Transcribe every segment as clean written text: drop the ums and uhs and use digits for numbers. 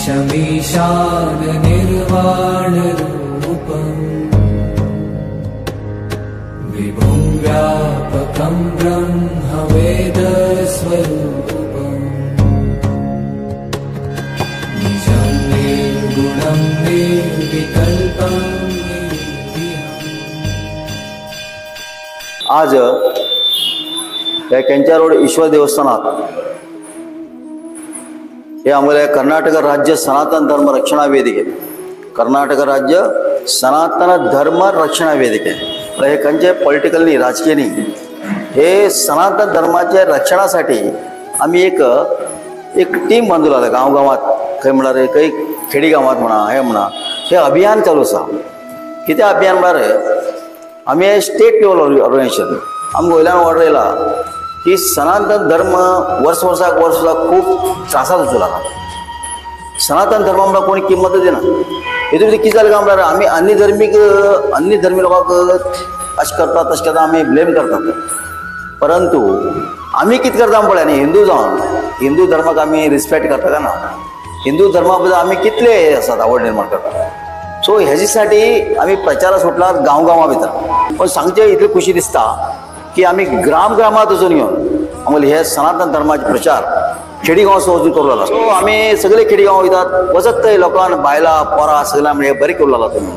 ईशमीशान निर्वाणरूपम् विभुं व्यापकं ब्रह्मवेदस्वरूपम् निजं निर्गुणं निर्विकल्पं निर्विहम्। आज या केंच्या रोड ईश्वर देवस्थानात हे आम्हाला कर्नाटक राज्य सनातन धर्म रक्षणा वेदिके कर्नाटक राज्य सनातन धर्म रक्षणा वेदिके हे कंचे पॉलिटिकल नाही राजकीय नाही हे सनातन धर्माच्या रक्षणासाठी आम्ही एक टीम बांधून आला गावात काही म्हणणार काही खेडी गावात म्हणा हे म्हणा हे अभियान चालू असा किती अभियान म्हणणार आम्ही स्टेट लेवल ऑर्गनायझेशन आमकां वयल्यान ऑर्डर येयला की सनातन धर्म वर्साक खूप त्रासात वचूं लागला सनातन धर्मा म्हणल्यार कोणी किंमत दिना हेतून भितर कितें जालें काय म्हणल्यार आमी अन्य धर्मी लोकांक अशें करतात तशें करता आमी ब्लेम करतात परंतु आमी कितें करता पळय न्ही हिंदू जावन हिंदू धर्माक आमी रिस्पेक्ट करता काय ना हिंदू धर्मा बद्दल आमी कितले आसात आवड निर्माण करता सो हेजेसाठी आमी प्रचाराक सुटला गांवां भितर पण सांगचे इतली खुशी दिसता की आम्ही ग्रामात वचून येवन आम्हाला हे सनातन धर्माचे प्रचार खेडीगांव वचून करू लागला सो आम्ही सगळे खेडीगांव वयतात वचत थंय लोकांक बायलां पोरां सगळ्यां म्हणजे बरें करू लागला तुमी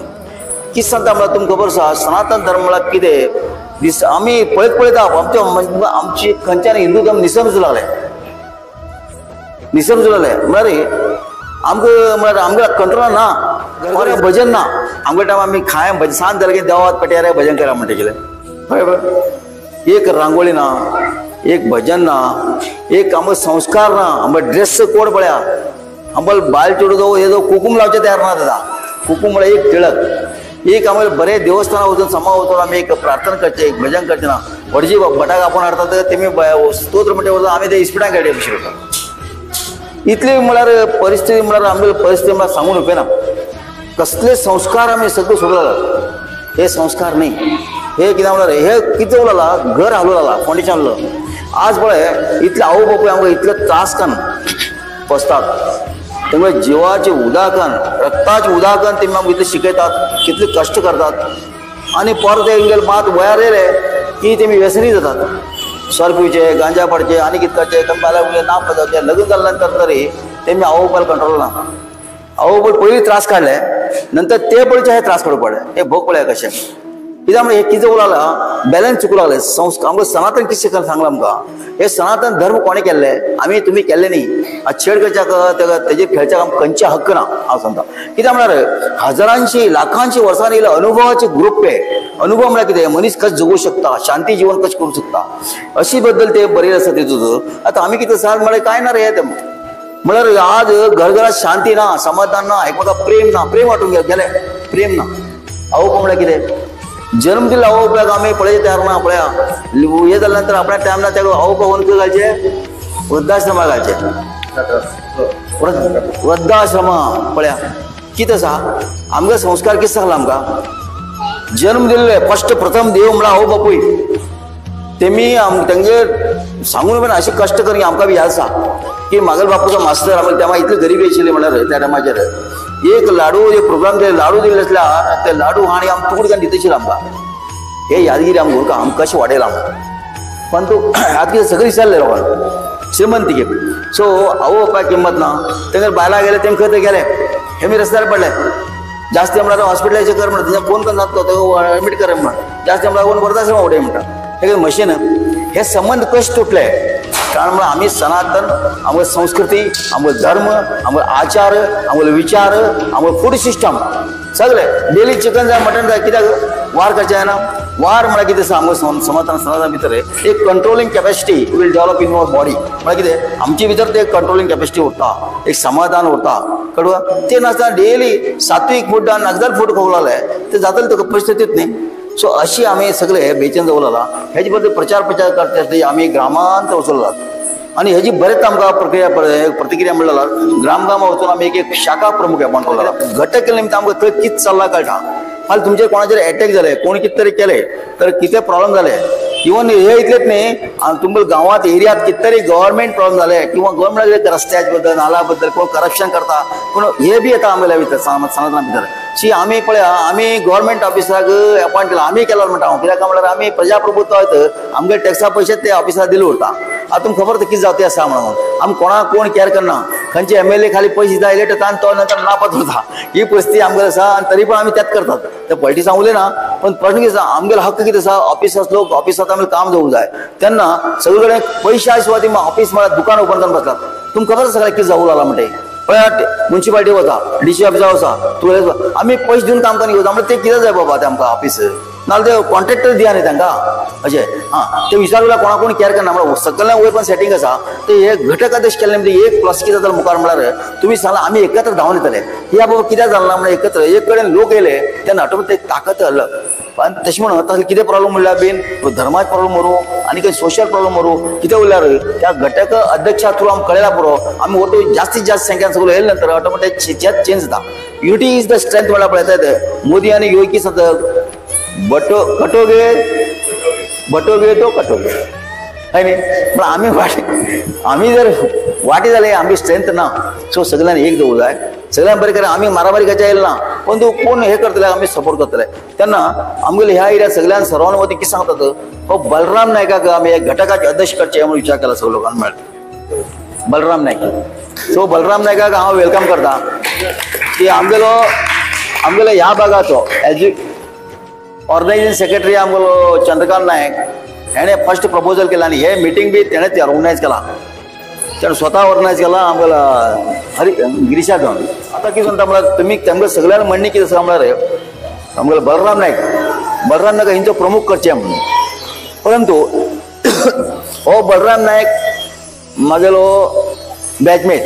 कितें सांगता म्हळ्यार तुमकां खबर आसा सनातन धर्म म्हळ्यार कितें दीस आमी पळयता आमची खंयच्यान हिंदू धर्म निसर्जूं लागले म्हळ्यार आमकां कंट्रोल ना भजन ना आमच्या टायमार आमी खाय भजन सांज जालें की देवात पेट्यार भजन करा म्हणटा गेले एक रांगोळी ना एक भजन ना एक आम संस्कार ना आम ड्रेस कोड पळया आम्हाला बायल चेडू हे जो कुकूम लावचे तयार ना दादा कुकूम म्हळ्यार एक तिळक एक आम्हाला बरे देवस्थाना वचून समा वचून आमी एक प्रार्थना करचे एक भजन करचे ना व्हडजी भटाक आपूण हाडटात तेमी स्तोत्र म्हणटा वचून आमी ते इस्पिटान काडचे अशें करता इतली म्हळ्यार परिस्थिती म्हळ्यार आमची परिस्थिती म्हळ्यार सांगून उपेना कसले संस्कार आमी सगळे सोडून हे संस्कार न्ही हे कितें म्हणल्यार हे कितें उरला घर हालू लागला फाउंडेशन आहलो आज पळय इतले आवय बापूय आमकां इतले त्रास करून पोसतात तेंगे जिवाचे उदाकन रक्ताचे उदाकन तेमी आमकां इतले शिकयतात कितले कश्ट करतात आनी परत तेंगेले मात वयार येयले की तेमी व्यसनी जातात सर पिवचे गांजा पडचे आनी कितें करचे बायलां उलय नांव पजावचे लग्न जाल्या नंतर तरी तेमी आवय बापायल कंट्रोल ना आवय बापूय पयलीं त्रास काडले नंतर ते पळयचे हे त्रास काडूं पडले हे भोग पळया कशें कित्याक हे कितें उरला बॅलन्स चुकूं लागले आमकां सनातन कितें सांगलां आमकां हे सनातन धर्म कोणे केल्ले आमी तुमी केल्ले न्ही छेड करच्याक तेजेर खेळच्याक आमकां खंयचे हक्क ना हांव सांगता कित्याक म्हळ्यार हजारांची लाखांची वर्सांनी येयले अनुभवाचे ग्रूप हे अनुभव म्हळ्यार कितें मनीस कशें जगूं शकता शांती जीवन कशें करूंक शकता अशी बद्दल ते बरयलें आसा तेतून आतां आमी कितें सांग म्हळ्यार कांय ना रे हे म्हळ्यार आज घरघरात शांती ना समाधान ना एकमेकाक प्रेम वाटून गेले प्रेम ना आवय म्हळ्यार कितें जन्म दिला आवय बापायक आमी पळयचे तयार ना पळया हे जाल्या नंतर आपल्या टायमार तेका आवय बापायक वंक घालचे वृद्धाश्रमा घालचे वृद्धाश्रमा पळया कितें आसा आमगे संस्कार कितें सांगला आमकां जन्म दिल्ले फर्स्ट प्रथम देव म्हळ्यार आवय बापूय तेमी तेंगे सांगून पण अशें कश्ट करी आमकां बी याद आसा की म्हागेलो बापूचो मास्तर आमकां तेव्हा इतली गरिबी आशिल्ली म्हळ्यार त्या टायमाचेर एक लाडू एक प्रोग्राम लाडू दिल्ले आसल्यार ते लाडू आनी आमी तुकड घालून दितशीर आमकां हे यादगिरी आमकां उरता आमकां कशें वाडयलां पण तूं आतां कितें सगळें विसरले लोकांक श्रीमंतीके सो आवय बापायक किंमत ना तेंगे बायलां गेले तेंगे खंय गेले हे मी रस्त्यार पडले जास्ती म्हळ्यार हॉस्पिटलाचें कर म्हणटा तेजे फोन करून जाता एडमीट कर म्हणटा जास्ती म्हळ्यार कोण वृद्धाश्रमांत उडय म्हणटा हे मशीन हे संबंध कशे तुटले कारण म्हळ्यार आमी सनातन आमगे संस्कृती आमगे धर्म आमगे आचार आमगे विचार आमगे फूड सिस्टम सगळे डेली चिकन जाय मटन जाय कित्याक वार करचे जायना वार म्हळ्यार कितें आसा आमगे सनातन भितर एक controlling capacity will develop in our body म्हळ्यार कितें आमचे भितर ते कंट्रोलिंग कॅपेसिटी उरता एक समाधान उरता कळवा ते नासतना डेली सात्वीक फूड आनी नगदार फूड खावंक लागले ते जातले तुका परिस्थितीत न्ही सो अशी आमी सगळे बेचैन दवरला हेजे बद्दल प्रचार करते आमी ग्रामांत वचूंक आणि ह्याची बरेच आमकां प्रतिक्रिया मिळाला. ग्रामगामा वचून आमी एक शाखा प्रमुख अपॉइंट केला. घटक केले निमित्त आमकां थंय कितें चल्लां कळटा. फाल्यां तुमचेर कोणाचेर अटॅक जाले, कोण कितें तरी केले तर कितें प्रॉब्लेम जाले इव्हन हे इतलेच नाही तुमच्या गावात एरियात कितीतरी गव्हर्नमेंट प्रॉब्लेम झाले किंवा गव्हर्नमेंट रस्त्याबद्दल नाल्याबद्दल कोण करप्शन करता कोण हे बी येता आम्हाला भितर समाजाना भितर शी आम्ही पळया आम्ही गव्हर्नमेंट ऑफिसाक अपॉइंट केला आम्ही केला म्हणटा कित्याक म्हळ्यार आम्ही प्रजाप्रभुत्व आहेत आमगे टॅक्सा पैसे ते ऑफिसाक दिले उरता आता तुमकां खबर कितें जावं आसा म्हणून आमी कोणाक कोण केअर करना खंयचे MLA खाली पयशे दिता इलेक्ट तान तो नंतर नापात होता ही परिस्थिती आमगेर आसा आनी तरी पण आमी त्यात करतात ते पॉलिटिक्सां उलयना पण प्रश्न कितें आसा आमगेलो हक्क कितें आसा ऑफिसांत लोक ऑफिसांत आमी काम जावंक जाय तेन्ना सगळे कडेन पयशे आशिल्ले ती ऑफिस म्हळ्यार दुकान ओपन करून बसतात तुमकां खबर आसा सगळ्याक कितें जावूं लागला म्हणटे पळयात म्युन्सिपालिटी वता DC ऑफिसार वचा तूं आमी पयशे दिवन काम करून घेवता म्हणजे ते कितें जाय बाबा ते आमकां ऑफिस नाल्यार ते कॉन्ट्रॅक्टर दिया न्ही तांकां अशें ते विचारल्यार कोणा कोण केअर करना म्हळ्यार सकयल्यान वयर पण सेटिंग आसा ते हे घटक आदेश केल्ले म्हणजे एक प्लस कितें जाता मुखार म्हळ्यार तुमी सांगला आमी एकत्र धांवन येतले ह्या बाबा कित्याक जालना म्हळ्यार एकत्र एक कडेन लोक येयले तेन्ना ऑटोमॅटीक ताकद हल्ल पण तशें म्हणून तसले कितें प्रॉब्लेम म्हणल्यार बीन धर्माचे प्रॉब्लेम वरू आनी खंय सोशल प्रॉब्लेम वरू कितें उरल्यार त्या घटक अध्यक्षा थ्रू आमकां कळयला पुरो आमी वोटू जास्तीत जास्त संख्यान सगळो येयले नंतर ऑटोमॅटीक चेंज जाता युनिटी इज द स्ट्रेंथ म्हळ्यार पळयतात मोदी आनी योगी सतत कटोगे तो कटोगे है न्ही पण आमी जर वाटी जाले आमी स्ट्रेंथ ना सो सगळ्यांक एक दवरूंक जाय सगळ्यांक बरें करें आमी मारामारी करचे येयले ना पण तूं कोण हे करतले आमी सपोर्ट करतले तेन्ना आमगेले ह्या एरिया सगळ्यान सर्वान वती कितें सांगतात हो बलराम नायकाक आमी एक घटकाचे अध्यक्ष करचे म्हणून विचार केला सगळ्या लोकांनी मेळ्ळा बलराम नायक सो बलराम नायकाक हांव वेलकम करता की आमगेलो ह्या भागाचो ऑर्गनायझिंग सेक्रेटरी आमगेलो चंद्रकांत नायक हेणे फर्स्ट प्रपोजल केला आनी हे मिटींग बी तेणेच ऑर्गनायज केला तेणें स्वता ऑर्गनायज केला आमगेलो गिरीशा घेवन आतां कितें म्हणटा म्हळ्यार तुमी तेमगे सगळ्यांक म्हणणी कितें आसा म्हळ्यार आमगेलो बलराम नायक हेंचो प्रमुख करचे म्हणून परंतु हो बलराम नायक म्हागेलो बॅचमेट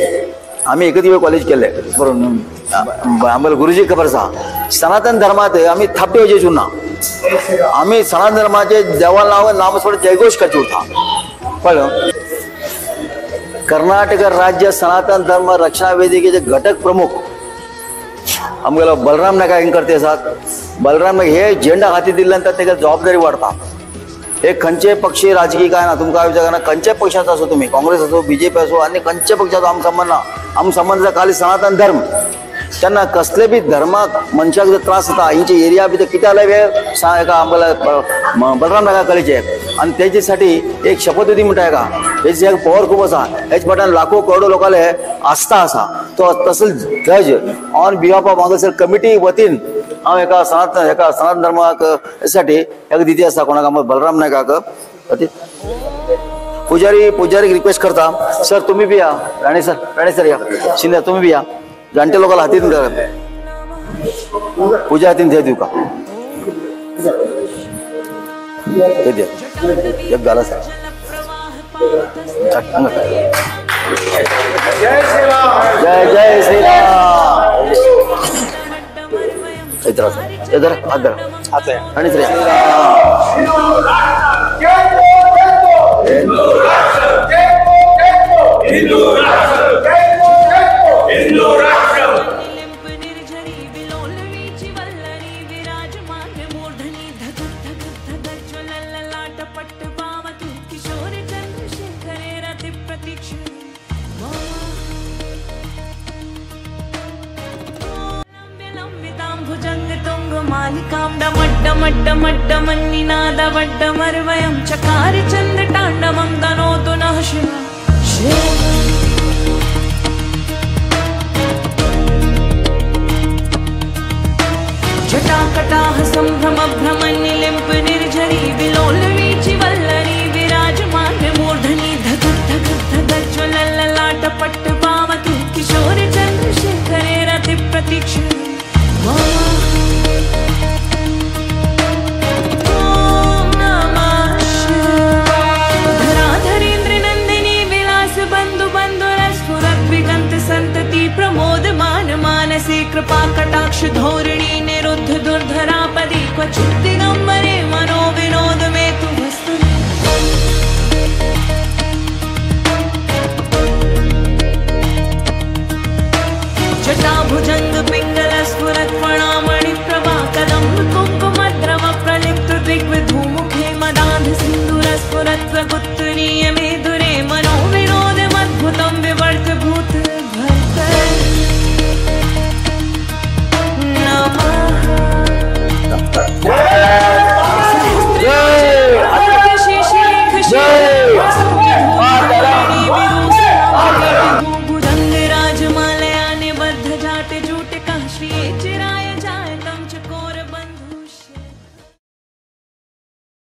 आमी एकच वेळ कॉलेज केले आमगेलो गुरुजी खबर आसा सनातन धर्मात आमी थापटे वचेच ना आमी सनातन धर्माचे देवाला नाम सोड जयघोष करचे उरता कळ्ळें कर्नाटक राज्य सनातन धर्म रक्षणा वेदिकेचे घटक प्रमुख आमगेलो बलराम नायक हें करते आसात बलराम नायक हे झेंडा हाती दिले नंतर तेका जबाबदारी वाडता हे खंयचे पक्षी राजकीय काय ना तुमकां विचारना खंयचे पक्षाचो असो तुमी काँग्रेस असो BJP असो आनी खंयचे पक्षाचो आमकां संबंध ना आमकां संबंध खाली सनातन धर्म तेन्ना कसले बी धर्माक मनशाक जर त्रास जाता हिंचे एरिया भितर कितें जालें हेका आमकां बलराम नायका कळचे आनी तेजे साठी एक शपथविधी म्हणटा हेका हेची एक पॉवर खूब आसा हेचे फाटल्यान लाखो करोडो लोकांले आस्था आसा तो तसले जज ऑन बिहाफ ऑफ हांगासर कमिटी वतीन हांव हेका सनातन धर्माक साठी एक दिती आसा कोणाक आमकां बलराम नायकाक पुजारी रिक्वेस्ट करता सर तुम्ही बी या राणे सर या शिंदे तुम्ही बी या जाणटे लोकांना हातीन पूजा हातीन ते दिवका एक घाला सर जय श्रीराम इधर हाथ राणे सर मड्डमर्वयं चकार चंद्र तांडवं तनोतु नः शिव जटाकटाः संभ्रम भ्रमनिलिम्प निर्झरी विलोलवीचि वल्लरी विराजमान्य मूर्धनि धगध धगज्ज्वलल्ललाट पट्ट पावतु किशोर चंद्रशेखरे रति प्रतीक्षणे कृपा कटाक्ष धोरणी निरुद्ध दुर्धरापदी क्वचित् दिगंबरे मनो विनोद में तु वस्तु जटा भुजंग पिंगल स्फुरत् फणामणि प्रभा कदम्ब कुंकुमद्रव प्रलिप्त दिग्विधूमुखे मदान्ध सिंधु स्फुरत्वगुत्तरीय मेदुरे मनोविनोदमद्भुतं विवर्त भूत भर्त भुजंग राजमालया निबद्ध जाट जूट काश्रिये